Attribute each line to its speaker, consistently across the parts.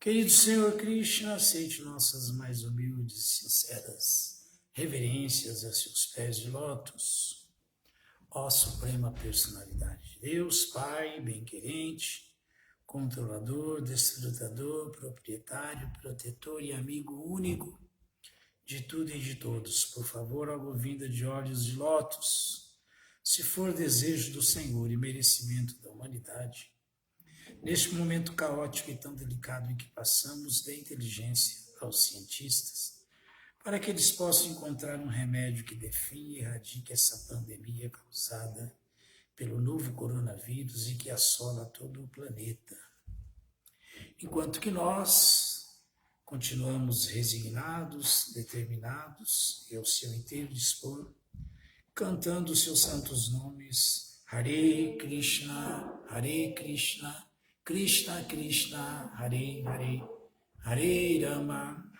Speaker 1: Querido Senhor Krishna, aceite nossas mais humildes e sinceras reverências a seus pés de lótus. Ó Suprema Personalidade de Deus, Pai, bem-querente, controlador, desfrutador, proprietário, protetor e amigo único de tudo e de todos. Por favor, água vinda de olhos de lótus, se for desejo do Senhor e merecimento da humanidade, neste momento caótico e tão delicado em que passamos, dê inteligência aos cientistas, para que eles possam encontrar um remédio que define e erradique essa pandemia causada pelo novo coronavírus e que assola todo o planeta. Enquanto que nós continuamos resignados, determinados e ao seu inteiro dispor, cantando os seus santos nomes, Hare Krishna, Krishna Krishna, Hare Hare, Hare Rama,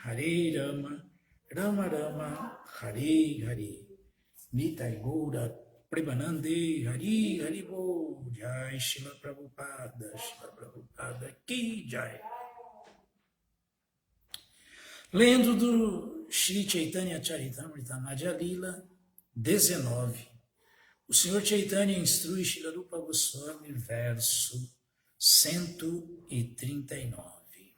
Speaker 1: Rama Rama, Hare Hare, Nitai Gaura, Premanande, Hari Haribo, Jai Shila Prabhupada, Ki Jai. Lendo do Shri Chaitanya Charitamrita Madhya Lila 19. O Senhor Chaitanya instrui Srila Rupa Goswami, verso 139.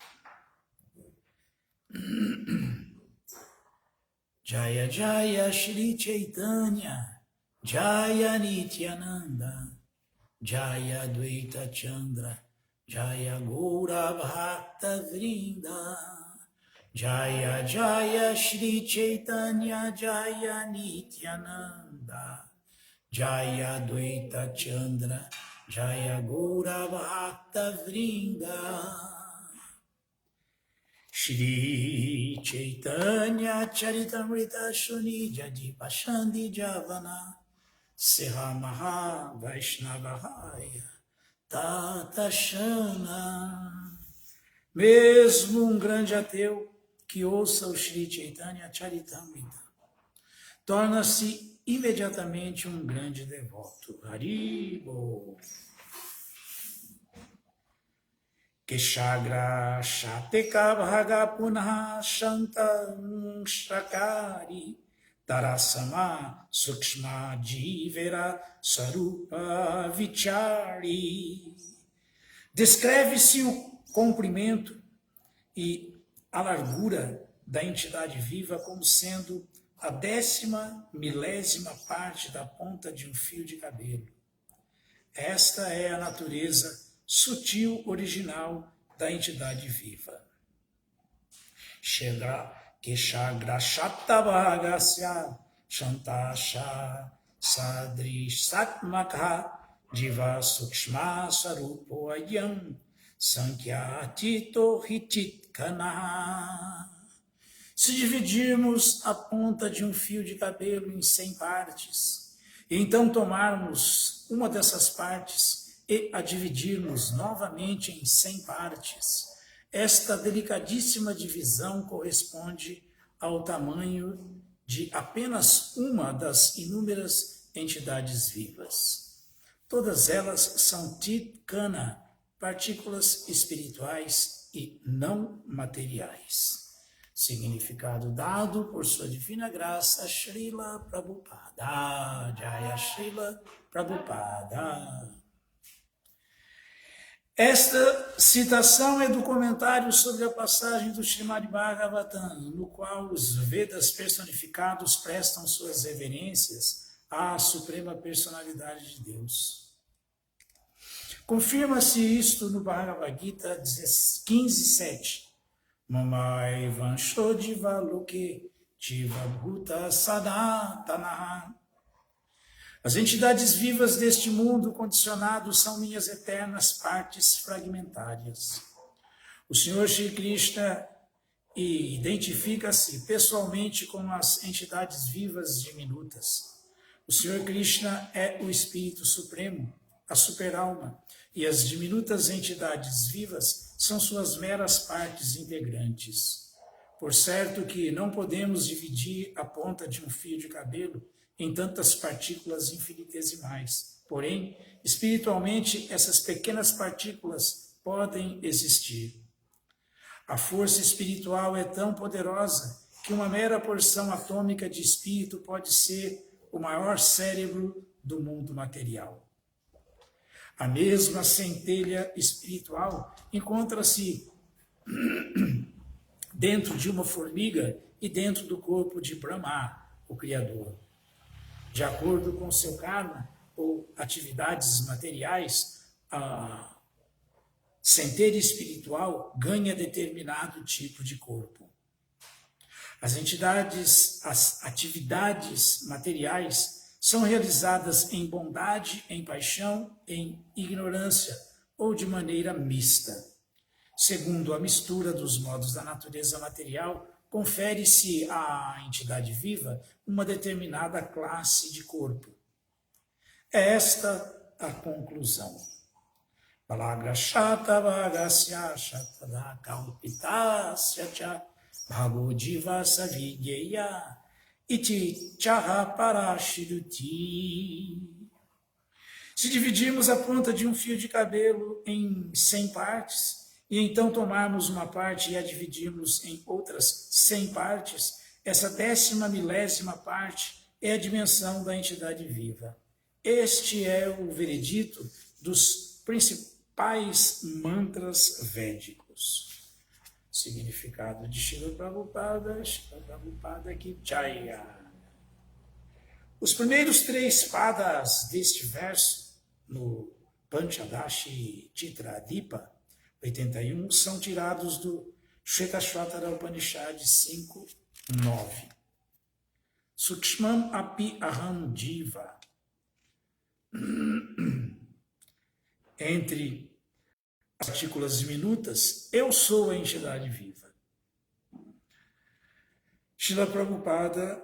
Speaker 1: Jaya Jaya Shri Chaitanya, Jaya Nityananda, Jaya Dvaita Chandra, Jaya Gaura Bhakta Vrinda, Jaya Jaya Shri Chaitanya, Jaya Nityananda, Jaya Dvaita Chandra, Jaya Gaura Bhakta Vrinda. Shri Chaitanya Charitamrita Shuni Jadi Pashandi Javana Seha Maha Vaishnavahaya Tatashana. Mesmo um grande ateu que ouça o Shri Chaitanya Charitamrita torna-se imediatamente um grande devoto. Haribo. Keshagra Shateka Bhaga Punaha Shantam Shakari Tarasama Sukshma Jivera Sarupa Vichari. Descreve-se o comprimento e a largura da entidade viva como sendo a 10ª parte da ponta de um fio de cabelo. Esta é a natureza sutil original da entidade viva. Keshagra Shatabhagasya Shantasha Sadrish Satmakha Jiva Sukshma Sarupo Ayam Sankhya Hichitkana. Se dividirmos a ponta de um fio de cabelo em 100 partes, e então tomarmos uma dessas partes e a dividirmos novamente em 100 partes, esta delicadíssima divisão corresponde ao tamanho de apenas uma das inúmeras entidades vivas. Todas elas são Titkana, partículas espirituais e não materiais. Significado dado por sua divina graça, Srila Prabhupada. Jaya Srila Prabhupada. Esta citação é do comentário sobre a passagem do Srimad Bhagavatam, no qual os Vedas personificados prestam suas reverências à Suprema Personalidade de Deus. Confirma-se isto no Bhagavad Gita 15:7. Mamai vansho jiva loke jiva bhuta sadatanaha. As entidades vivas deste mundo condicionado são minhas eternas partes fragmentárias. O Senhor Shri Krishna identifica-se pessoalmente com as entidades vivas diminutas. O Senhor Krishna é o Espírito Supremo, a superalma, e as diminutas entidades vivas são suas meras partes integrantes. Por certo que não podemos dividir a ponta de um fio de cabelo em tantas partículas infinitesimais. Porém, espiritualmente, essas pequenas partículas podem existir. A força espiritual é tão poderosa que uma mera porção atômica de espírito pode ser o maior cérebro do mundo material. A mesma centelha espiritual encontra-se dentro de uma formiga e dentro do corpo de Brahma, o Criador. De acordo com seu karma ou atividades materiais, a centelha espiritual ganha determinado tipo de corpo. As atividades materiais são realizadas em bondade, em paixão, em ignorância ou de maneira mista. Segundo a mistura dos modos da natureza material, confere-se à entidade viva uma determinada classe de corpo. É esta a conclusão. Balagrashata Vagasya Shatada Kalpitasya Cha Bhagodiva Savigeya Iti Chaha Parashiruti. Se dividirmos a ponta de um fio de cabelo em 100 partes, e então tomarmos uma parte e a dividirmos em outras 100 partes, essa 10ª parte é a dimensão da entidade viva. Este é o veredito dos principais mantras védicos. Significado de Srila Prabhupada Ki Jaya. Os primeiros 3 padas deste verso, no Panchadashi Chitradipa 81, são tirados do Shvetashvatara Upanishad 5.9. Sukshmam api aham jiva. Entre as partículas diminutas, eu sou a entidade viva. Srila Prabhupada,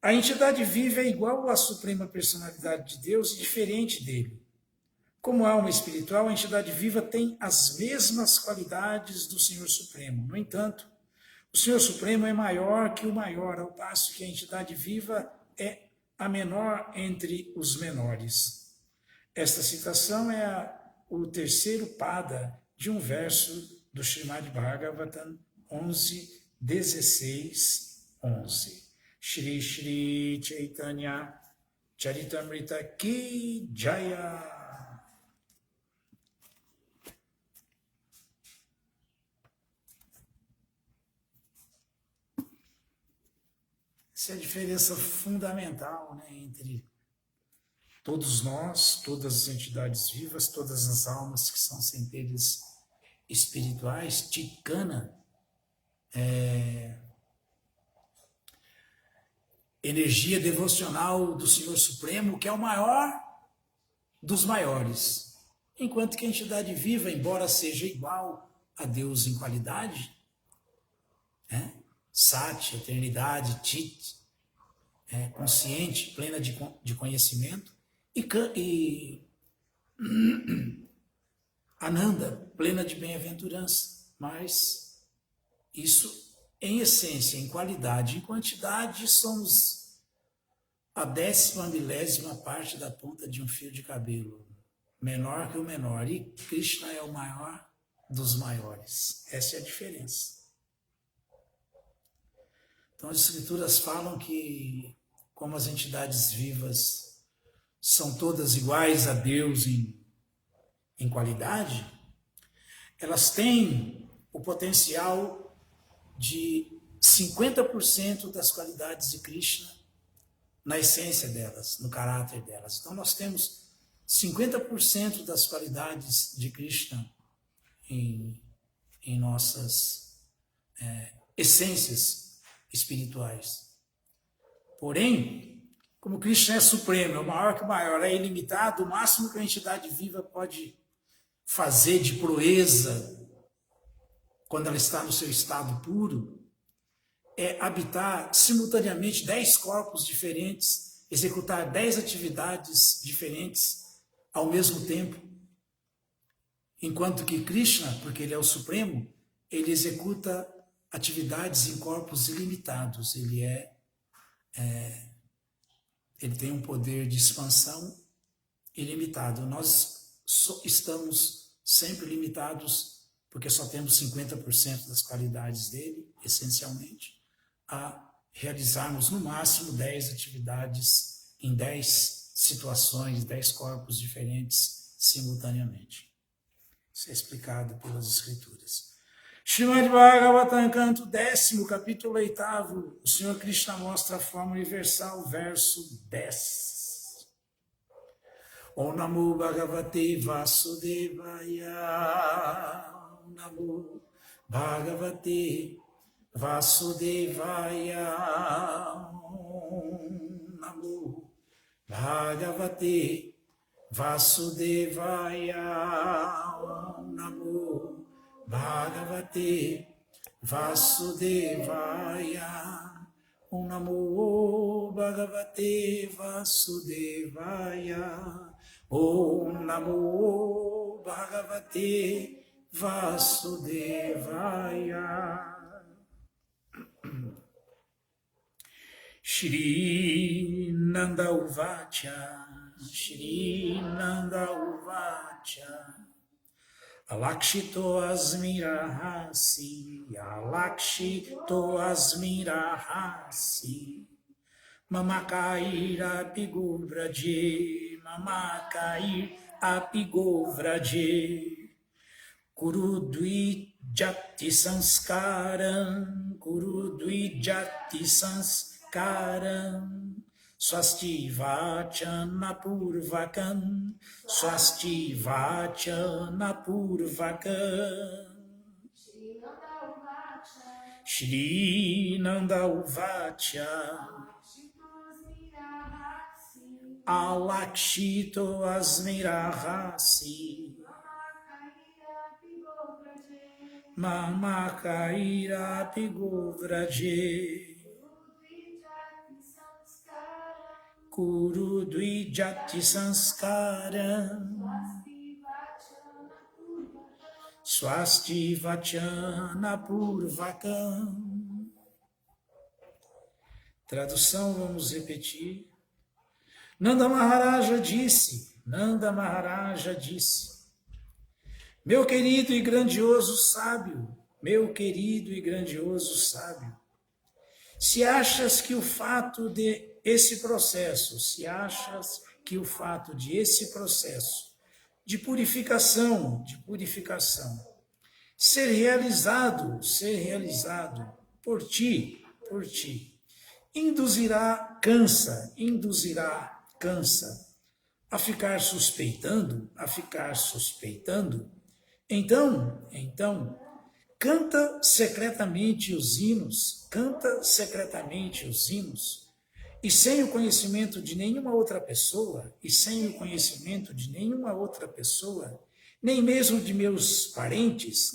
Speaker 1: a entidade viva é igual à suprema personalidade de Deus e diferente dele. Como alma espiritual, a entidade viva tem as mesmas qualidades do Senhor Supremo. No entanto, o Senhor Supremo é maior que o maior, ao passo que a entidade viva é a menor entre os menores. Esta citação é o 3º pada de um verso do Srimad Bhagavatam 11:16-11. Shri Shri Chaitanya Charitamrita Ki Jaya. Essa é a diferença fundamental, né, entre todos nós, todas as entidades vivas, todas as almas que são centelhas espirituais. Tikana energia devocional do Senhor Supremo, que é o maior dos maiores. Enquanto que a entidade viva, embora seja igual a Deus em qualidade, Sati, eternidade, Chit, consciente, plena de conhecimento, e Ananda, plena de bem-aventurança. Mas isso, em essência, em qualidade, em quantidade, somos a 10ª parte da ponta de um fio de cabelo, menor que o menor, e Krishna é o maior dos maiores. Essa é a diferença. Então, as escrituras falam que, como as entidades vivas são todas iguais a Deus em qualidade, elas têm o potencial de 50% das qualidades de Krishna na essência delas, no caráter delas. Então, nós temos 50% das qualidades de Krishna em nossas essências espirituais. Porém, como Krishna é supremo, é o maior que o maior, é ilimitado, o máximo que a entidade viva pode fazer de proeza quando ela está no seu estado puro é habitar simultaneamente 10 corpos diferentes, executar 10 atividades diferentes ao mesmo tempo. Enquanto que Krishna, porque ele é o supremo, ele executa atividades em corpos ilimitados. Ele tem um poder de expansão ilimitado. Nós estamos sempre limitados porque só temos 50% das qualidades dele, essencialmente, a realizarmos no máximo 10 atividades em 10 situações, 10 corpos diferentes simultaneamente. Isso é explicado pelas Escrituras. Srimad Bhagavatam, canto 10º, capítulo 8º, o Senhor Krishna mostra a forma universal, verso 10. Om Namo Bhagavate Vasudevaya. Om Namo Bhagavate Vasudevaya. Om Namo Bhagavate Vasudevaya. Om Namo Bhagavate Vasudevaya. Om Namo Bhagavate Vasudevaya. Om Namo Bhagavate Vasudevaya. Shri Nanda Uvacha, Shri Nanda Uvacha, Alakshito Asmirahasi, Alakshito Asmirahasi, Mamakair Apigovraje, Mamakair Apigovraje, Kurudvijati Sanskaram, Kurudvijati Sanskaram, Swasti Vachana Purvakam, Swasti Vachana Purvakam. Shri Nanda Uvacha, Alakshito Asmirahasi, Mamakaira Pigovraje, Kurudvijati Sanskaram, Swasti Vachana Purvakam. Tradução, vamos repetir. Nanda Maharaja disse, meu querido e grandioso sábio, meu querido e grandioso sábio, se achas que o fato de esse processo de purificação, ser realizado por ti, induzirá, cansa a ficar suspeitando, então, canta secretamente os hinos, e sem o conhecimento de nenhuma outra pessoa, nem mesmo de meus parentes,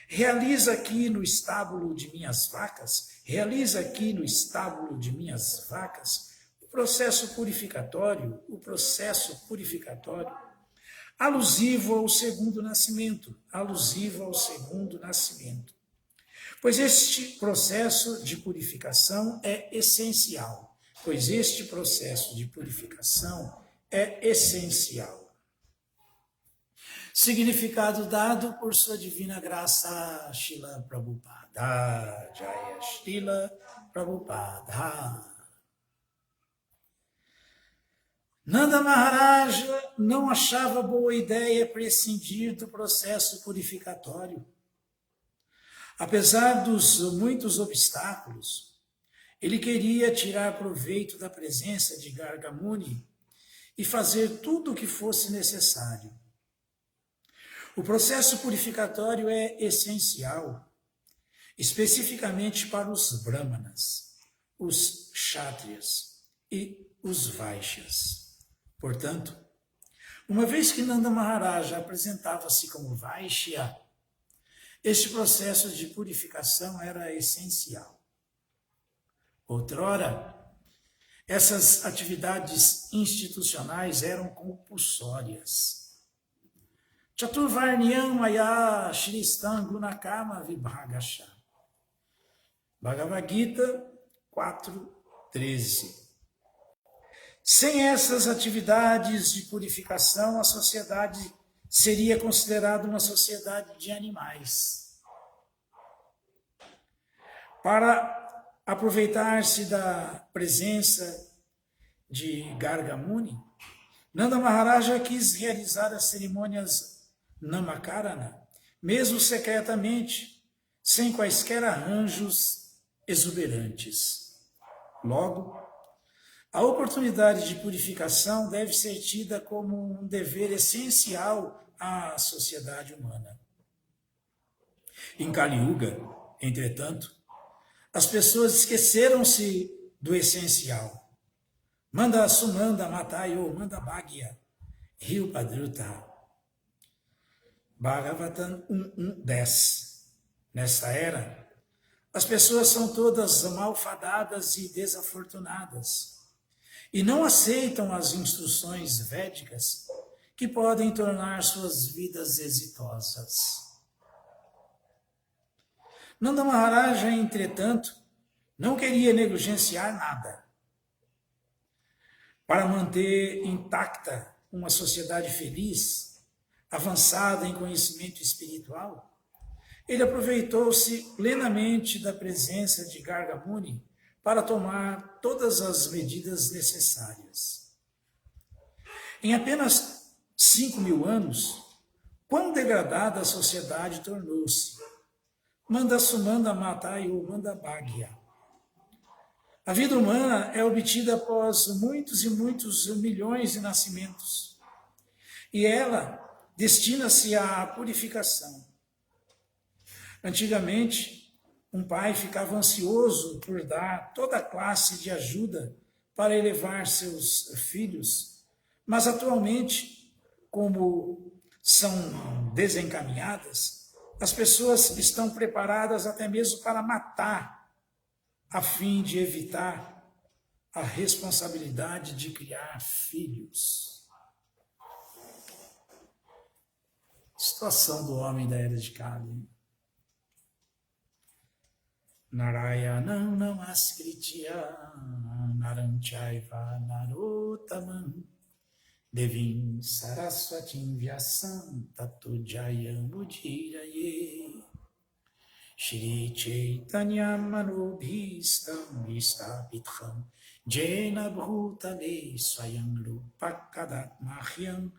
Speaker 1: realiza aqui no estábulo de minhas vacas, o processo purificatório, alusivo ao segundo nascimento, pois este processo de purificação é essencial, Significado dado por sua divina graça, Srila Prabhupada. Jaya Srila Prabhupada. Nanda Maharaja não achava boa ideia prescindir do processo purificatório. Apesar dos muitos obstáculos, ele queria tirar proveito da presença de Garga Muni e fazer tudo o que fosse necessário. O processo purificatório é essencial, especificamente para os brahmanas, os kshatriyas e os vaishyas. Portanto, uma vez que Nanda Maharaja apresentava-se como vaishya, este processo de purificação era essencial. Outrora, essas atividades institucionais eram compulsórias. Chaturvarnyam maya shristam gunakama vibhagasha. Bhagavad Gita 4:13. Sem essas atividades de purificação, a sociedade seria considerado uma sociedade de animais. Para aproveitar-se da presença de Garga Muni, Nanda Maharaja quis realizar as cerimônias Namakarana, mesmo secretamente, sem quaisquer arranjos exuberantes. Logo, a oportunidade de purificação deve ser tida como um dever essencial à sociedade humana. Em Kali Yuga, entretanto, as pessoas esqueceram-se do essencial. Manda Sumanda Matayo Manda Bhagya Rio Padruta Bhagavatam 1.1.10. Nesta era, as pessoas são todas malfadadas e desafortunadas e não aceitam as instruções védicas que podem tornar suas vidas exitosas. Nanda Maharaja, entretanto, não queria negligenciar nada. Para manter intacta uma sociedade feliz, avançada em conhecimento espiritual, ele aproveitou-se plenamente da presença de Garga Muni para tomar todas as medidas necessárias. Em apenas 5.000 anos, quão degradada a sociedade tornou-se. Manda Sumanda Matayo Manda Bhagya. A vida humana é obtida após muitos e muitos milhões de nascimentos. E ela destina-se à purificação. Antigamente, um pai ficava ansioso por dar toda classe de ajuda para elevar seus filhos, mas atualmente, como são desencaminhadas, as pessoas estão preparadas até mesmo para matar, a fim de evitar a responsabilidade de criar filhos. Situação do homem da era de Kali. Narayanam Namaskritya Naranchaiva Narotamam Devim Saraswatim Vyasam Tato Jayam Udhiraye Shri Chaitanya Manobhistam Vistapitham Jena Bhutale Swayam Rupakadat Mahyam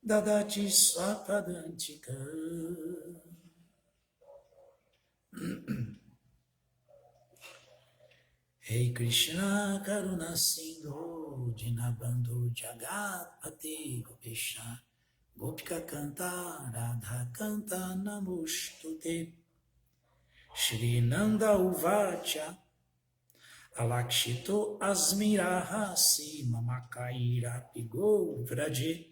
Speaker 1: Dadati Swapadantika. Rei Krishna Karuna Sindhu Dinabandhu Jagat Pate Gopesha Gopika Kanta Radha Kanta Namostute Shri Nanda Uvacha Alakshito Asmirahasi Mamakaira Pigo Vraje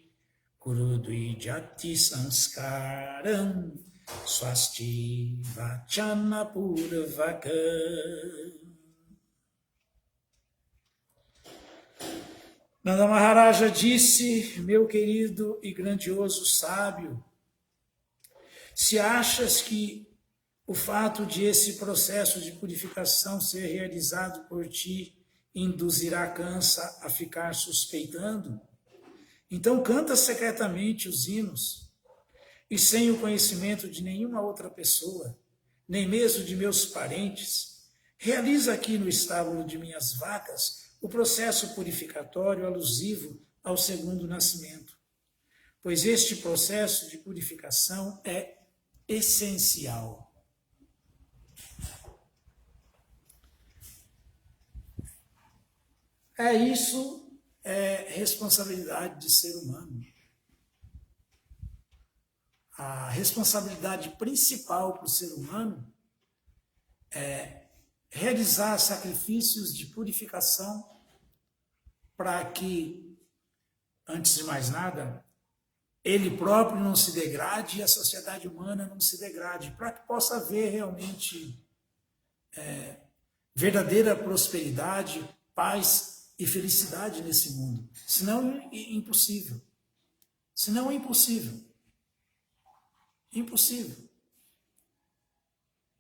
Speaker 1: Kurudui Jati Sanskaram Swasti Vachana Purvaka. Nanda Maharaja disse: meu querido e grandioso sábio, se achas que o fato de esse processo de purificação ser realizado por ti induzirá Kansa a ficar suspeitando, então canta secretamente os hinos e sem o conhecimento de nenhuma outra pessoa, nem mesmo de meus parentes, realiza aqui no estábulo de minhas vacas o processo purificatório alusivo ao segundo nascimento, pois este processo de purificação é essencial. Isso é responsabilidade de ser humano. A responsabilidade principal para o ser humano é realizar sacrifícios de purificação para que, antes de mais nada, ele próprio não se degrade e a sociedade humana não se degrade, para que possa haver realmente verdadeira prosperidade, paz e felicidade nesse mundo. Senão é impossível. Senão é impossível. Impossível.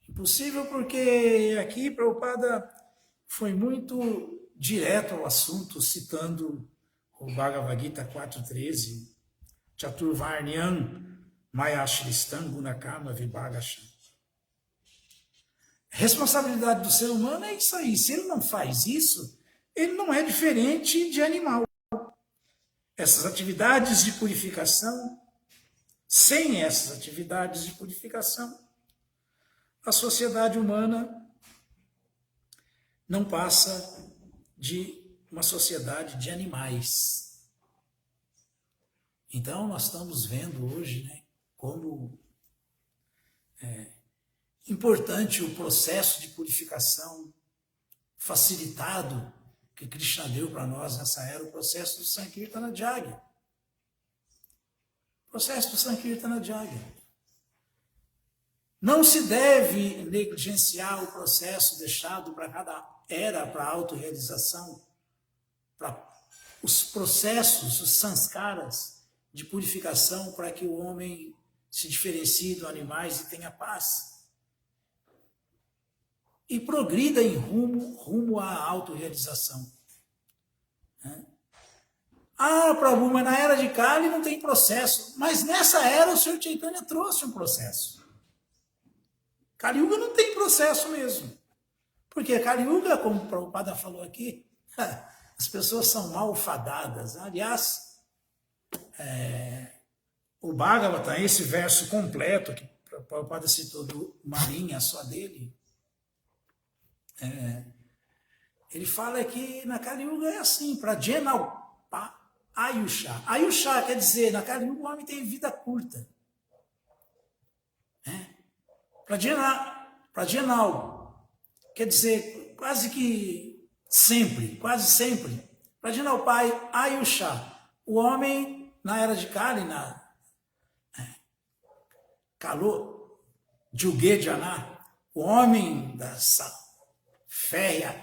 Speaker 1: Impossível porque aqui Prabhupada foi muito direto ao assunto, citando o Bhagavad Gita 4.13. Chaturvarnyam Mayashristam Gunakama Vibhagasham. A responsabilidade do ser humano é isso aí. Se ele não faz isso, ele não é diferente de animal. Essas atividades de purificação, sem essas atividades de purificação, a sociedade humana não passa de uma sociedade de animais. Então, nós estamos vendo hoje, né, como é importante o processo de purificação facilitado que Krishna deu para nós nessa era, o processo do Sankirtana Jagya. O processo do Sankirtana Jagya. Não se deve negligenciar o processo deixado para cada era, para a autorrealização, para os processos, os sanskaras de purificação para que o homem se diferencie dos animais e tenha paz. E progrida em rumo à autorrealização. Ah, Prabhu, mas na era de Kali não tem processo. Mas nessa era o Senhor Chaitanya trouxe um processo. Kali Yuga não tem processo mesmo. Porque Kali Yuga, como o Prabhupada falou aqui, as pessoas são malfadadas. Aliás, o Bhagavatam, esse verso completo, que o Prabhupada citou uma linha só dele, ele fala que na Kali Yuga é assim, para Jenalpa Ayusha. Ayusha quer dizer, na Kali Yuga o homem tem vida curta. Para Jenal, quer dizer, quase que sempre, quase sempre. Para Jenalpa Ayusha, o homem na era de Kali, na Kalo Yuge Jana, o homem dessa férrea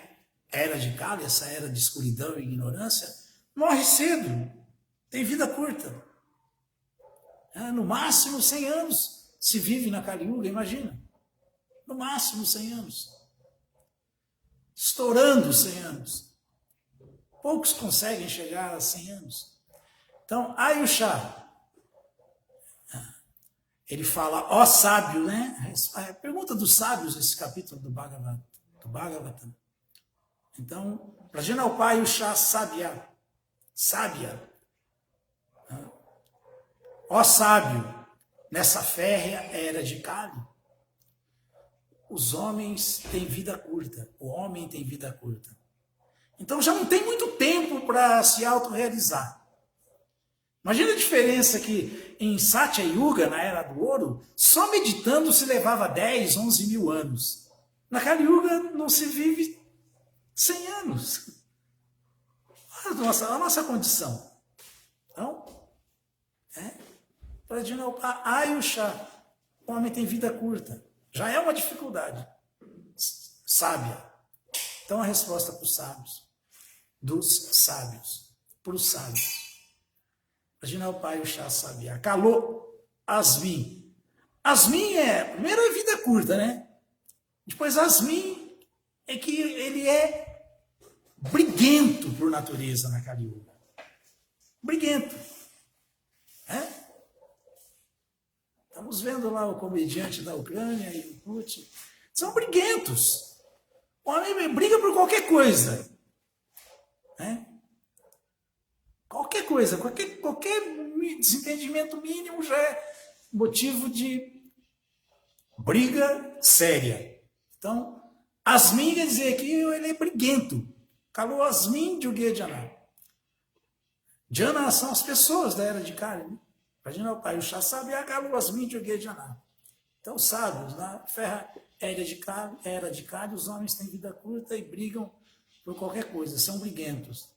Speaker 1: era de Kali, essa era de escuridão e ignorância, morre cedo, tem vida curta. No máximo 100 anos se vive na Kali Yuga, imagina. No máximo 100 anos. Estourando 100 anos. Poucos conseguem chegar a 100 anos. Então, Ayusha, ele fala, ó sábio, né? A pergunta dos sábios, esse capítulo do Bhagavatam. Então, Prajanalpa Ayusha sábia. Ó sábio, nessa férrea era de Kali, os homens têm vida curta, o homem tem vida curta. Então já não tem muito tempo para se autorrealizar. Imagina a diferença que em Satya Yuga, na Era do Ouro, só meditando se levava 10, 11 mil anos. Na Kali Yuga não se vive 100 anos. A nossa condição. Então, para Dinalpa Ayusha, o homem tem vida curta. Já é uma dificuldade. Sábia. Então a resposta para os sábios. Dos sábios. Para os sábios. Dinalpa Ayusha sabia. Calou Asmin. Asmin primeiro é vida curta, né? Depois Asmin é que ele é briguento por natureza na Kali Yuga. Briguento. Estamos vendo lá o comediante da Ucrânia e o Putin. São briguentos. O homem briga por qualquer coisa. Qualquer coisa, qualquer desentendimento mínimo já é motivo de briga séria. Então, Asmin quer dizer que ele é briguento. Calou Asmin Yuge Jana. Jana são as pessoas da Era de Kali, né? Imagina o pai, o chá sabe acabou as mídias de Jana. Então, sábios, na era de Kali, os homens têm vida curta e brigam por qualquer coisa, são briguentos.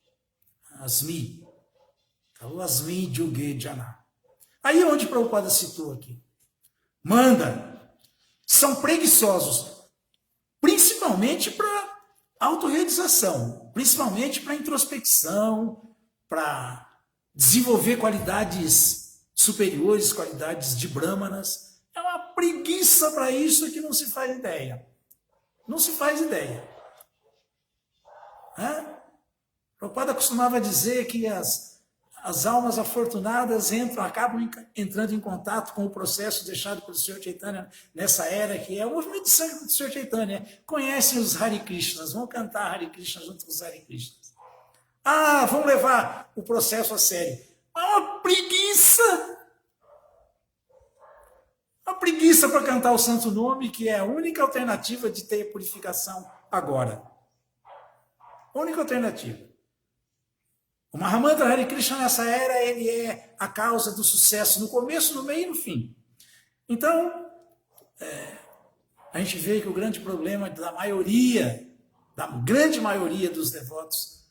Speaker 1: Asmi. Asmi Yuge Jana. Aí onde Prabhupada citou aqui. Manda. São preguiçosos. Principalmente para autorrealização. Principalmente para introspecção, para desenvolver qualidades superiores, qualidades de brahmanas. É uma preguiça para isso que não se faz ideia. Não se faz ideia. Prabhupada costumava dizer que as almas afortunadas acabam entrando em contato com o processo deixado pelo Senhor Chaitanya nessa era, que é o movimento de sangue do Senhor Chaitanya. Conhecem os Hare Krishnas, vão cantar Hare Krishna junto com os Hare Krishnas. Vão levar o processo a sério. É uma preguiça! Uma preguiça para cantar o santo nome, que é a única alternativa de ter purificação agora. A única alternativa. O Mahamantra Hare Krishna nessa era, ele é a causa do sucesso no começo, no meio e no fim. Então, a gente vê que o grande problema da grande maioria dos devotos,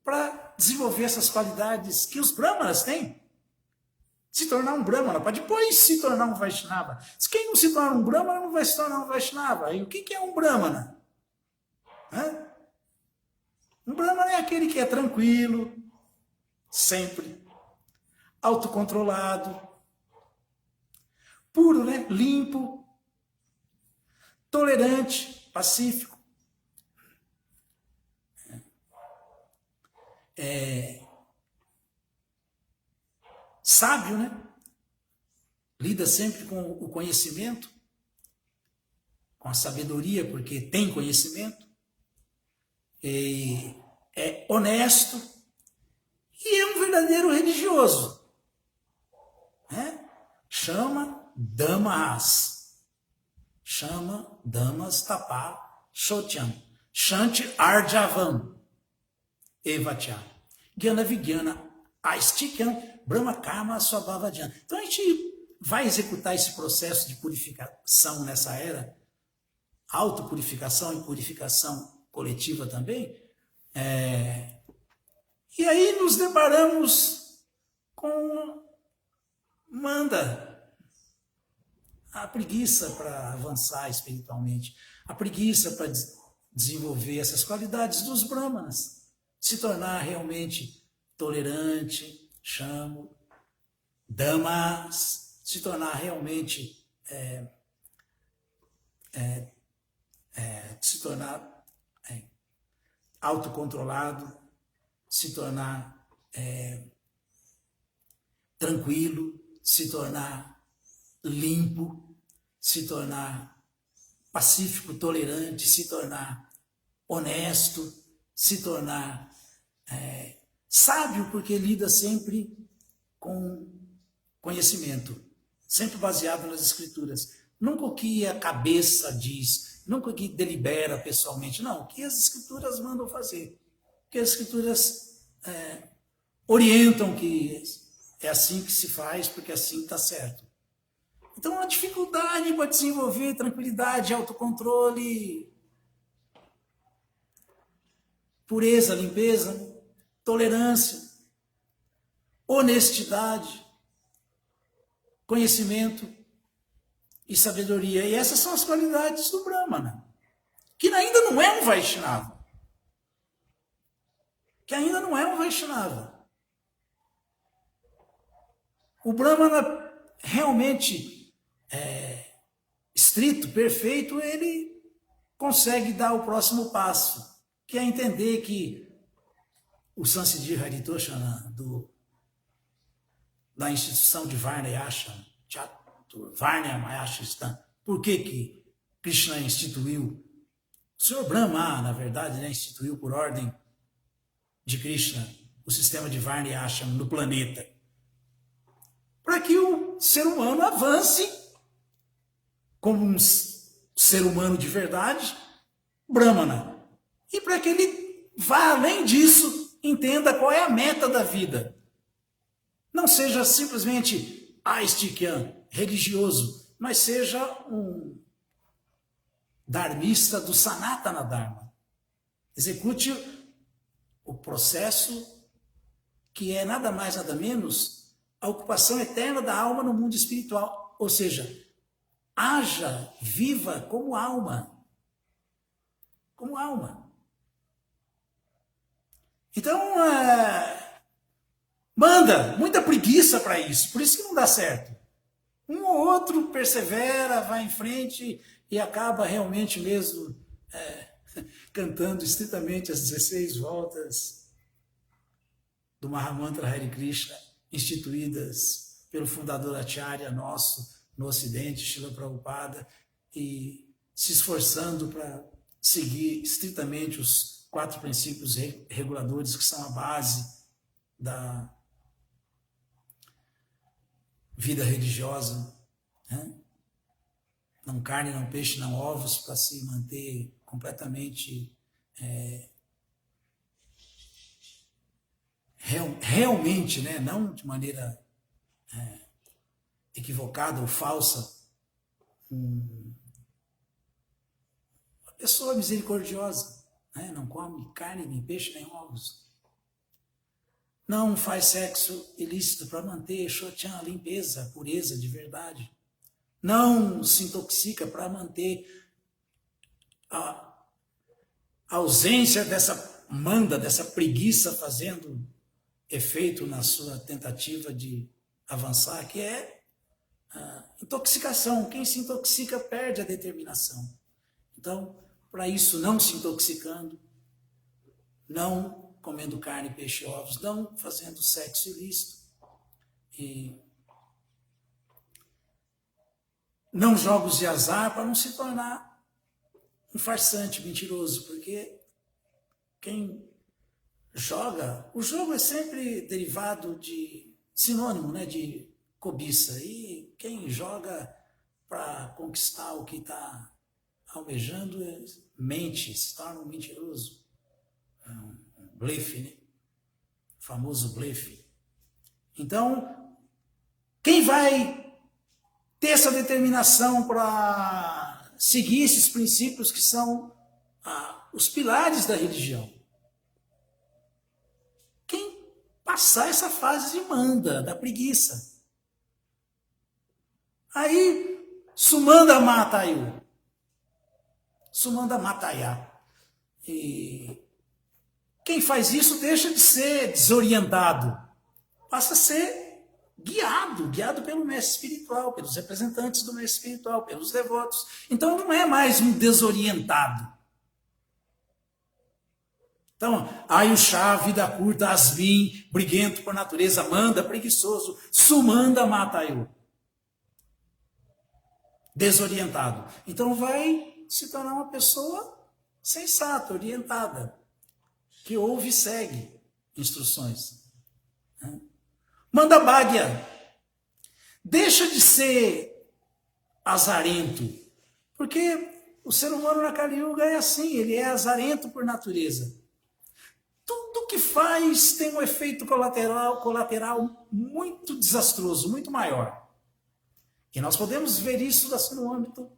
Speaker 1: para desenvolver essas qualidades que os brahmanas têm, se tornar um brahmana, para depois se tornar um Vaishnava. Quem não se torna um brahmana não vai se tornar um Vaishnava. E o que é um brahmana? Um brahmana é aquele que é tranquilo, sempre, autocontrolado, puro, né? Limpo, tolerante, pacífico. Sábio, né? Lida sempre com o conhecimento, com a sabedoria, porque tem conhecimento, é honesto e é um verdadeiro religioso. Chama Damas. Chama Damas Tapa Shotyam. Shanti Arjavam. Evachya. Gyana Vigyana Aistikyam Brahma Karma Swabhavadhyana. Então a gente vai executar esse processo de purificação nessa era, autopurificação e purificação coletiva também. E aí nos deparamos com a preguiça para avançar espiritualmente, a preguiça para desenvolver essas qualidades dos brahmanas, se tornar realmente tolerante, chamo, damas, se tornar realmente, se tornar autocontrolado, se tornar tranquilo, se tornar limpo, se tornar pacífico, tolerante, se tornar honesto, se tornar sábio, porque lida sempre com conhecimento, sempre baseado nas escrituras. Nunca o que a cabeça diz, nunca o que delibera pessoalmente, não, o que as escrituras mandam fazer, o que as escrituras orientam que é assim que se faz, porque assim está certo. Então, a dificuldade para desenvolver tranquilidade, autocontrole, pureza, limpeza, tolerância, honestidade, conhecimento e sabedoria. E essas são as qualidades do Brahmana, que ainda não é um Vaishnava. O Brahmana realmente estrito, perfeito, ele consegue dar o próximo passo, que é entender que o Sansiddhi Haritoshana da instituição de Varna Ashram, Varna Mayashristan, por que Krishna instituiu? O Senhor Brahma, na verdade, instituiu por ordem de Krishna o sistema de Varna Ashram no planeta, para que o ser humano avance como um ser humano de verdade, Brahmana, e para que ele vá além disso, entenda qual é a meta da vida. Não seja simplesmente aistikyan, religioso, mas seja um dharmista do Sanatana Dharma. Execute o processo que é nada mais, nada menos a ocupação eterna da alma no mundo espiritual. Ou seja, haja, viva como alma. Como alma. Então, manda muita preguiça para isso, por isso que não dá certo. Um ou outro persevera, vai em frente e acaba realmente mesmo cantando estritamente as 16 voltas do Mahamantra Hare Krishna, instituídas pelo fundador Acharya nosso no Ocidente, Srila Prabhupada, e se esforçando para seguir estritamente os 4 princípios reguladores que são a base da vida religiosa, né? Não carne, não peixe, não ovos, para se manter completamente realmente, né? Não de maneira equivocada ou falsa, uma pessoa misericordiosa, né? Não come carne, nem peixe, nem ovos. Não faz sexo ilícito para manter Shochan, a limpeza, a pureza de verdade. Não se intoxica para manter a ausência dessa manda, dessa preguiça fazendo efeito na sua tentativa de avançar, que é a intoxicação. Quem se intoxica perde a determinação. Então, para isso, não se intoxicando, não comendo carne, peixe e ovos, não fazendo sexo ilícito. E não jogos de azar para não se tornar um farsante mentiroso, porque quem joga, o jogo é sempre derivado de sinônimo, né, de cobiça, e quem joga para conquistar o que está almejando mente, se torna um mentiroso, um blefe, né? O famoso blefe. Então, quem vai ter essa determinação para seguir esses princípios que são os pilares da religião? Quem passar essa fase de manda, da preguiça. Aí, Sumanda Matayu. Sumanda Mataya. E quem faz isso deixa de ser desorientado. Passa a ser guiado pelo mestre espiritual, pelos representantes do mestre espiritual, pelos devotos. Então não é mais um desorientado. Então, Ayushá, vida curta, Asvin, briguento por natureza, Manda, preguiçoso, Sumanda Matayu. Desorientado. Então vai se tornar uma pessoa sensata, orientada, que ouve e segue instruções. Manda Bhagya. Deixa de ser azarento, porque o ser humano na Kali Yuga é assim, ele é azarento por natureza. Tudo que faz tem um efeito colateral muito desastroso, muito maior. E nós podemos ver isso no âmbito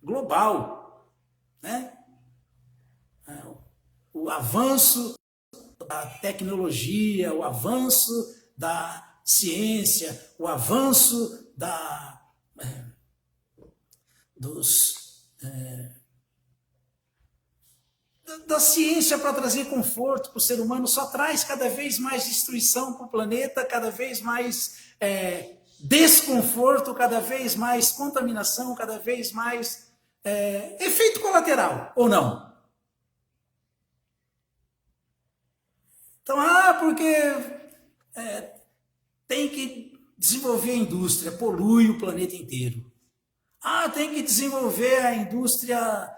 Speaker 1: global, né? O avanço da tecnologia, o avanço da ciência, o avanço da ciência para trazer conforto para o ser humano só traz cada vez mais destruição para o planeta, cada vez mais desconforto, cada vez mais contaminação, cada vez mais efeito colateral, ou não? Então, porque tem que desenvolver a indústria, polui o planeta inteiro. Tem que desenvolver a indústria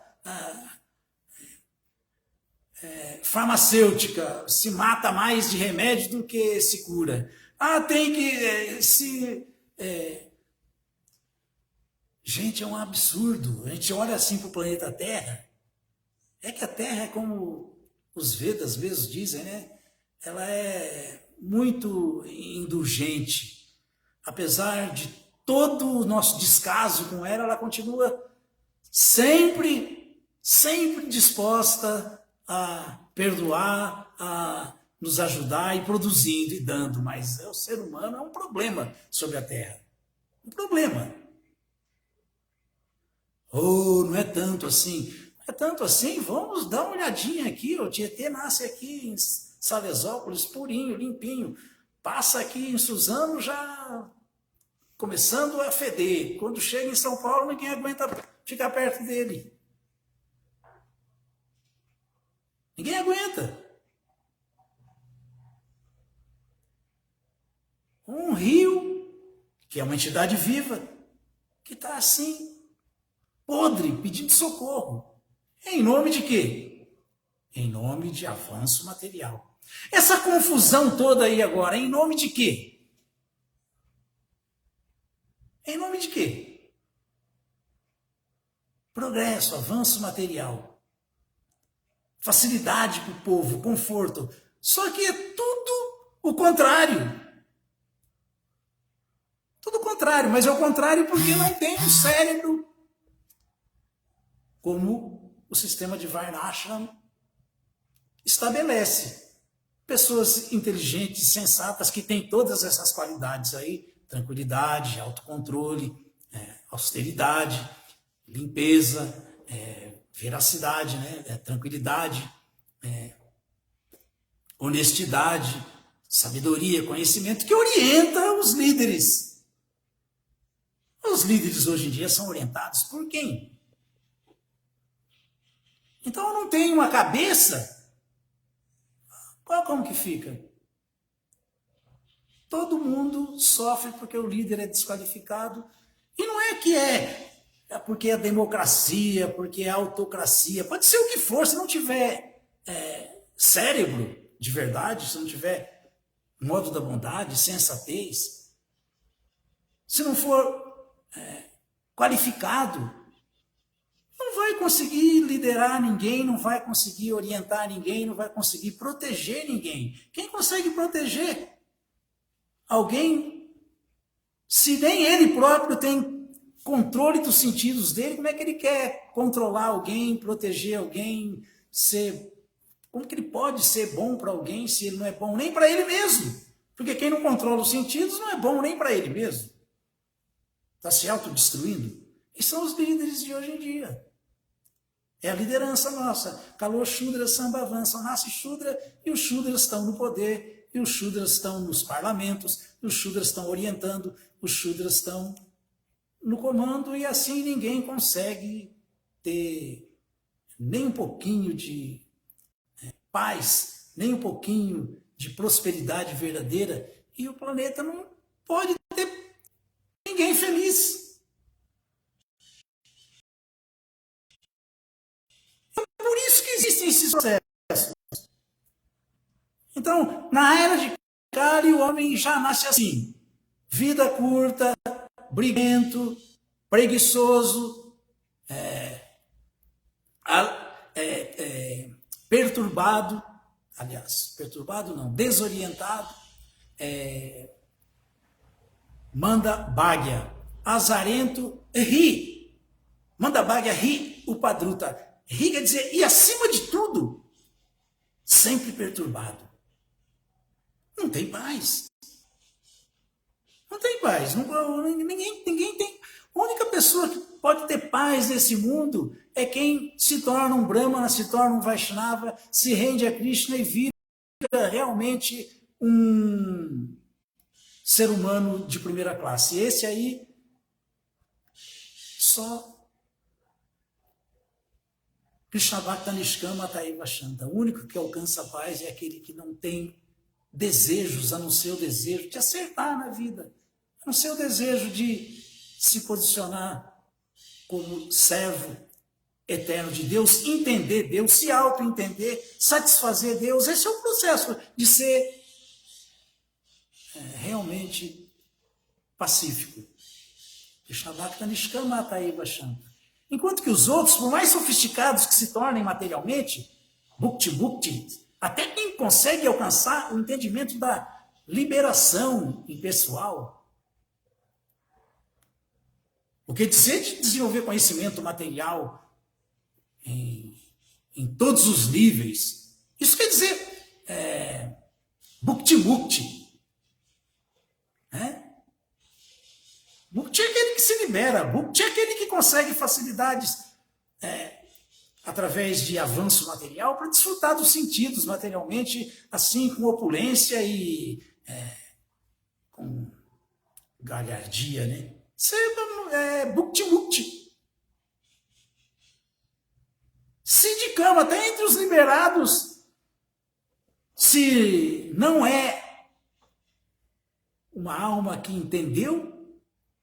Speaker 1: farmacêutica, se mata mais de remédio do que se cura. Tem que Gente, é um absurdo. A gente olha assim para o planeta Terra, é que a Terra é como os Vedas mesmo dizem, né? Ela é muito indulgente. Apesar de todo o nosso descaso com ela, ela continua sempre disposta a perdoar, a nos ajudar e produzindo e dando. Mas o ser humano é um problema sobre a Terra. Um problema. Não é tanto assim. Não é tanto assim, vamos dar uma olhadinha aqui. O Tietê nasce aqui em Salesópolis, purinho, limpinho. Passa aqui em Suzano já começando a feder. Quando chega em São Paulo, ninguém aguenta ficar perto dele. Ninguém aguenta. Um rio, que é uma entidade viva, que está assim, podre, pedindo socorro. Em nome de quê? Em nome de avanço material. Essa confusão toda aí agora, em nome de quê? Em nome de quê? Progresso, avanço material. Facilidade para o povo, conforto. Só que é tudo o contrário. Tudo o contrário, mas é o contrário porque não tem um cérebro como o sistema de Varnashram estabelece. Pessoas inteligentes, sensatas, que têm todas essas qualidades aí, tranquilidade, autocontrole, austeridade, limpeza, veracidade, né? Tranquilidade, honestidade, sabedoria, conhecimento, que orienta os líderes. Os líderes hoje em dia são orientados por quem? Então eu não tenho uma cabeça. Como que fica? Todo mundo sofre porque o líder é desqualificado. E não é que é porque é democracia, porque é autocracia. Pode ser o que for, se não tiver cérebro de verdade, se não tiver modo da bondade, sensatez, se não for qualificado, não vai conseguir liderar ninguém, não vai conseguir orientar ninguém, não vai conseguir proteger ninguém. Quem consegue proteger alguém, se nem ele próprio tem controle dos sentidos dele, como é que ele quer controlar alguém, proteger alguém, como que ele pode ser bom para alguém se ele não é bom nem para ele mesmo? Porque quem não controla os sentidos não é bom nem para ele mesmo. Está se autodestruindo. E são os líderes de hoje em dia. É a liderança nossa. Kalor Shudra Sambhavan, só nasce Shudra e os Shudras estão no poder, e os Shudras estão nos parlamentos, e os Shudras estão orientando, os Shudras estão no comando, e assim ninguém consegue ter nem um pouquinho de paz, nem um pouquinho de prosperidade verdadeira, e o planeta não pode ter ninguém feliz. É por isso que existem esses processos. Então, na era de Kali, o homem já nasce assim. Vida curta, briguento, preguiçoso, perturbado, aliás, perturbado não, desorientado, manda Bhagya, azarento, ri, manda Bhagya, ri, o padruta. Ri quer dizer, e acima de tudo, sempre perturbado. Não tem paz. Não tem paz. Ninguém tem. A única pessoa que pode ter paz nesse mundo é quem se torna um Brahmana, se torna um Vaishnava, se rende a Krishna e vira realmente um ser humano de primeira classe. E esse aí só Krishna Bhakta Nishkama Taiva Shanta. O único que alcança a paz é aquele que não tem desejos, a não ser o desejo de acertar na vida, a não ser o desejo de se posicionar como servo eterno de Deus, entender Deus, se auto-entender, satisfazer Deus. Esse é o processo de ser realmente pacífico. Krishna Bhakta Nishkama Taiva Shanta. Enquanto que os outros, por mais sofisticados que se tornem materialmente, Bhukti, até quem consegue alcançar o entendimento da liberação impessoal. O que dizer de desenvolver conhecimento material em todos os níveis? Isso quer dizer Bhukti. Bhukti é aquele que se libera, Bhukti é aquele que consegue facilidades através de avanço material para desfrutar dos sentidos materialmente, assim, com opulência e com galhardia, né? Isso é Bhukti. Siddhikama, até entre os liberados, se não é uma alma que entendeu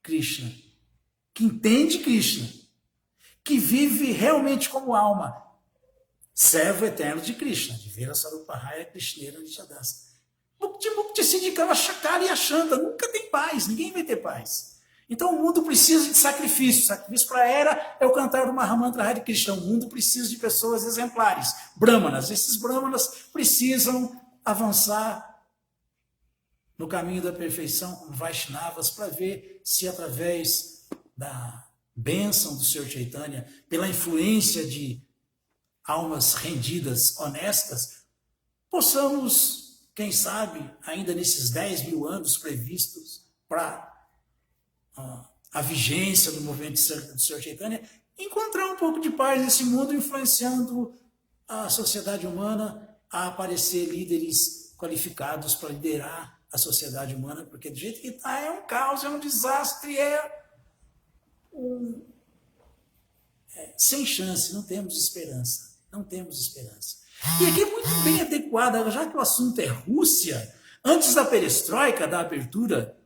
Speaker 1: Krishna, que entende Krishna, que vive realmente como alma, servo eterno de Krishna, de Vera Sarupahaya Krishneira Nityadasa. Mukti Mukti Siddhikala Shakara e Ashanta, nunca tem paz, ninguém vai ter paz. Então o mundo precisa de sacrifício. Sacrifício para a era é o cantar do Mahamantra Hare Krishna. O mundo precisa de pessoas exemplares, brahmanas. Esses brahmanas precisam avançar no caminho da perfeição como Vaishnavas para ver se através da bênção do Senhor Chaitanya, pela influência de almas rendidas, honestas, possamos, quem sabe, ainda nesses 10.000 anos previstos para a vigência do movimento do Senhor Chaitanya, encontrar um pouco de paz nesse mundo, influenciando a sociedade humana a aparecer líderes qualificados para liderar a sociedade humana, porque do jeito que está é um caos, é um desastre, sem chance, não temos esperança, não temos esperança. E aqui é muito bem adequada, já que o assunto é Rússia, antes da perestroika, da abertura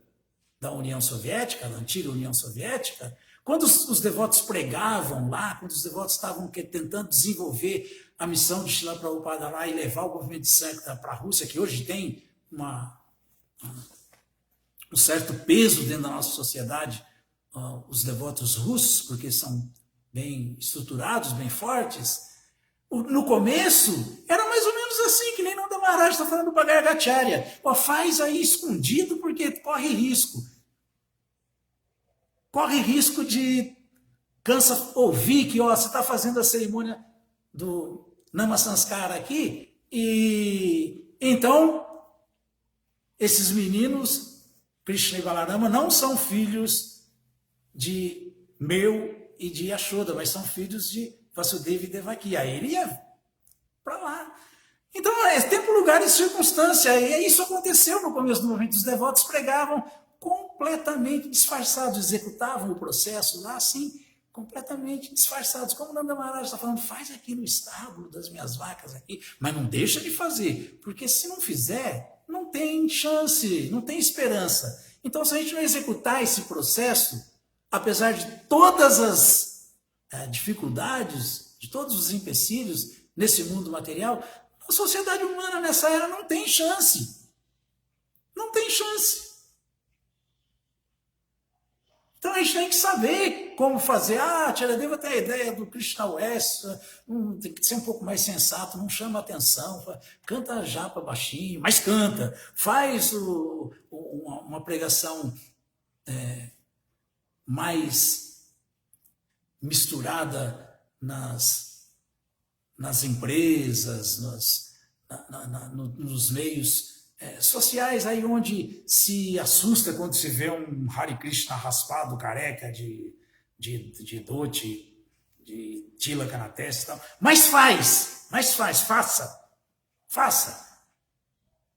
Speaker 1: da União Soviética, da antiga União Soviética, quando os devotos pregavam lá, quando os devotos estavam tentando desenvolver a missão de Srila Prabhupada lá e levar o movimento de Sankta para a Rússia, que hoje tem um certo peso dentro da nossa sociedade, os devotos russos, porque são bem estruturados, bem fortes, no começo era mais ou menos assim, que nem Nanda Maharaj está falando para Gargacharya. Faz aí escondido porque corre risco. Corre risco de cansa ouvir que você está fazendo a cerimônia do Namasanskara aqui, e então esses meninos, Krishna e Balarama, não são filhos de meu e de Yashoda, mas são filhos de Vasudeva e Devaki. Aí ele ia para lá. Então, é tempo, lugar e circunstância. E isso aconteceu no começo do movimento. Os devotos pregavam completamente disfarçados, executavam o processo lá, assim, completamente disfarçados. Como o Nanda Maharaj está falando, faz aqui no estábulo das minhas vacas aqui, mas não deixa de fazer, porque se não fizer, não tem chance, não tem esperança. Então, se a gente não executar esse processo, apesar de todas as dificuldades, de todos os empecilhos nesse mundo material, a sociedade humana nessa era não tem chance. Não tem chance. Então a gente tem que saber como fazer. Tiradeva tem a ideia do Krishna West, tem que ser um pouco mais sensato, não chama atenção, canta a japa baixinho, mas canta, faz uma pregação mais misturada nas empresas, nos meios sociais, aí onde se assusta quando se vê um Hare Krishna raspado, careca, de dote, de tilaka na testa e tal. Mas faça.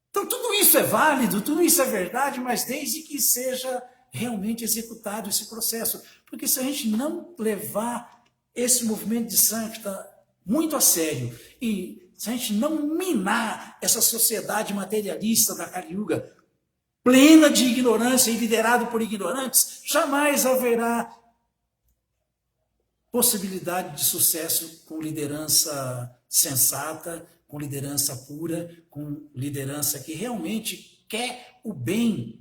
Speaker 1: Então tudo isso é válido, tudo isso é verdade, mas desde que seja realmente executado esse processo. Porque se a gente não levar esse movimento de Sankta muito a sério, e se a gente não minar essa sociedade materialista da Kali Yuga, plena de ignorância e liderado por ignorantes, jamais haverá possibilidade de sucesso com liderança sensata, com liderança pura, com liderança que realmente quer o bem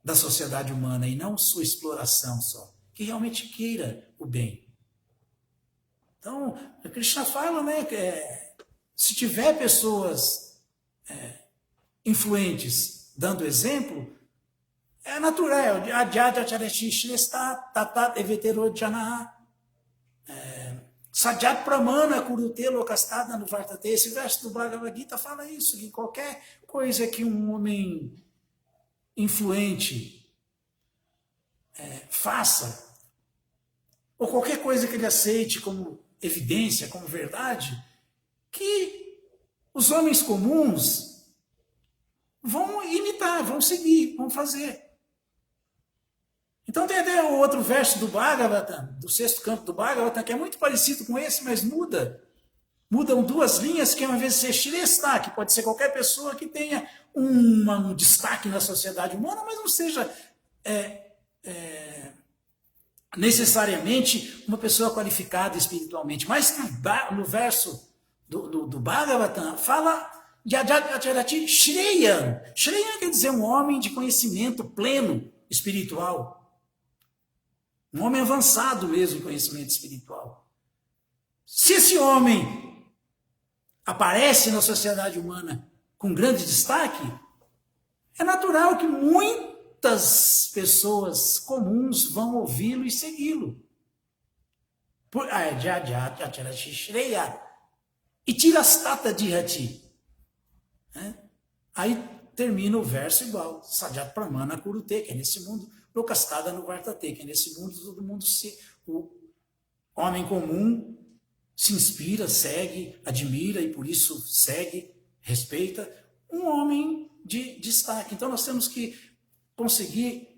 Speaker 1: da sociedade humana e não sua exploração só, que realmente queira o bem. Então, a Krishna fala, né, que se tiver pessoas influentes dando exemplo, é natural. Sadyat Pramana Kurute Lokastada no Vartate. Esse verso do Bhagavad Gita fala isso, que qualquer coisa que um homem influente faça, ou qualquer coisa que ele aceite como evidência, como verdade, que os homens comuns vão imitar, vão seguir, vão fazer. Então tem até o outro verso do Bhagavatam, do 6º canto do Bhagavatam, que é muito parecido com esse, mas muda. Mudam duas linhas, que ao invés de ser Shrestha, que pode ser qualquer pessoa que tenha um destaque na sociedade humana, mas não seja necessariamente uma pessoa qualificada espiritualmente. Mas no verso do Bhagavatam fala Yajati Shreyan. Shreyan quer dizer um homem de conhecimento pleno espiritual. Um homem avançado mesmo em conhecimento espiritual. Se esse homem aparece na sociedade humana com grande destaque, é natural que muitas pessoas comuns vão ouvi-lo e segui-lo. E tirastata dihati. Aí termina o verso igual. Sajat pramana kurute, que é nesse mundo, lokastada no vartate, que é nesse mundo todo mundo o homem comum se inspira, segue, admira e por isso segue, respeita um homem de destaque. Então nós temos que conseguir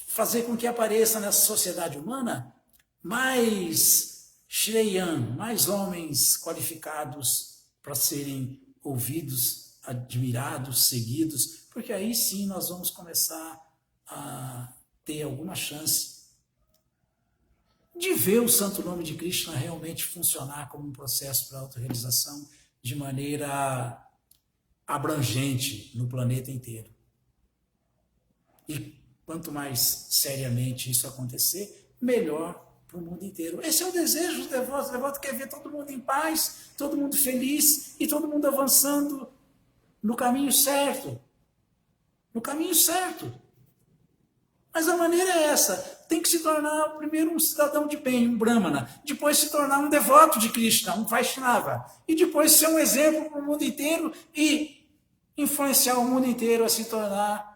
Speaker 1: fazer com que apareça nessa sociedade humana mais Shreyan, mais homens qualificados para serem ouvidos, admirados, seguidos, porque aí sim nós vamos começar a ter alguma chance de ver o santo nome de Krishna realmente funcionar como um processo para autorrealização de maneira abrangente no planeta inteiro. E quanto mais seriamente isso acontecer, melhor para o mundo inteiro. Esse é o desejo dos devotos. O devoto quer ver todo mundo em paz, todo mundo feliz e todo mundo avançando no caminho certo. No caminho certo. Mas a maneira é essa. Tem que se tornar primeiro um cidadão de bem, um brahmana. Depois se tornar um devoto de Krishna, um Vaishnava. E depois ser um exemplo para o mundo inteiro e influenciar o mundo inteiro a se tornar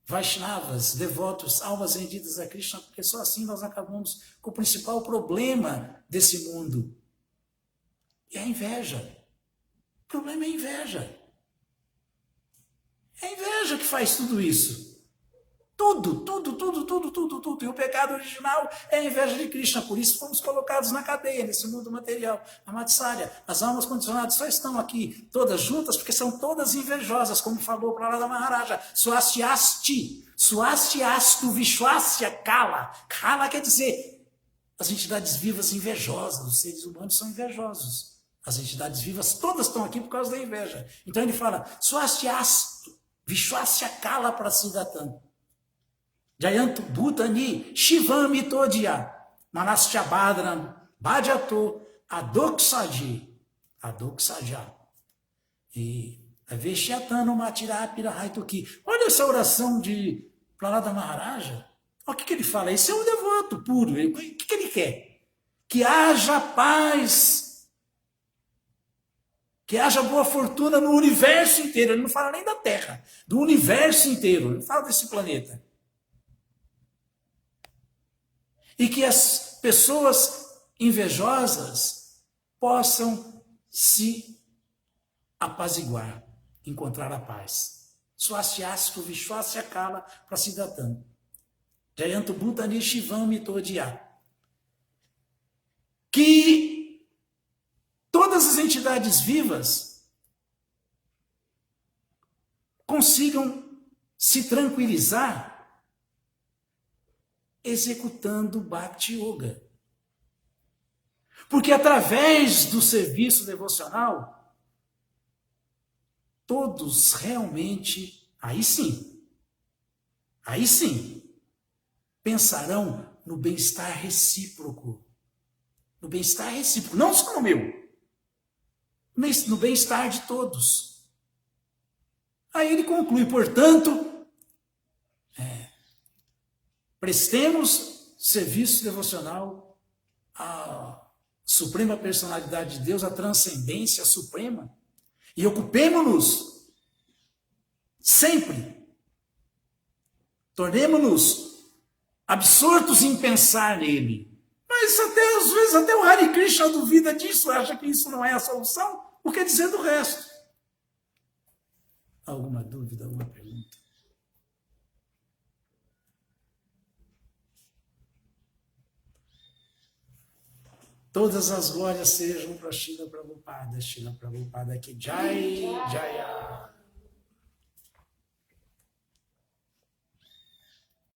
Speaker 1: Vaishnavas, devotos, almas rendidas a Krishna, porque só assim nós acabamos com o principal problema desse mundo. E a inveja. O problema é a inveja. É a inveja que faz tudo isso. Tudo. E o pecado original é a inveja de Krishna. Por isso fomos colocados na cadeia, nesse mundo material. A Matsarya, as almas condicionadas só estão aqui todas juntas porque são todas invejosas, como falou Prahlada Maharaja. Swastiastu Vishwasya Kala. Kala quer dizer as entidades vivas invejosas. Os seres humanos são invejosos. As entidades vivas todas estão aqui por causa da inveja. Então ele fala Swastiastu Vishwasya Kala Prasiddhatam. Jayantu Bhutani Shivam Mitodya Manaschabhadram Bhajato Adoksaji e Veshyatano Matirapira Haituki. Olha essa oração de Prahlada Maharaja. Olha o que ele fala. Esse é um devoto puro. O que ele quer? Que haja paz, que haja boa fortuna no universo inteiro. Ele não fala nem da Terra, do universo inteiro. Ele fala desse planeta. E que as pessoas invejosas possam se apaziguar, encontrar a paz. Swastiastu Vishwasya Kala Prasiddhatam. Jayantu Bhutani Shivam Mitodya. Que todas as entidades vivas consigam se tranquilizar executando Bhakti Yoga. Porque através do serviço devocional, todos realmente, aí sim, pensarão no bem-estar recíproco. No bem-estar recíproco, não só no meu, mas no bem-estar de todos. Aí ele conclui, portanto, prestemos serviço devocional à Suprema Personalidade de Deus, à transcendência suprema, e ocupemos-nos sempre, tornemos-nos absortos em pensar nele. Mas às vezes até o Hare Krishna duvida disso, acha que isso não é a solução. O que dizer do resto? Alguma dúvida, alguma pergunta? Todas as glórias sejam para Srila Prabhupada. Srila Prabhupada que Jai, Jaya.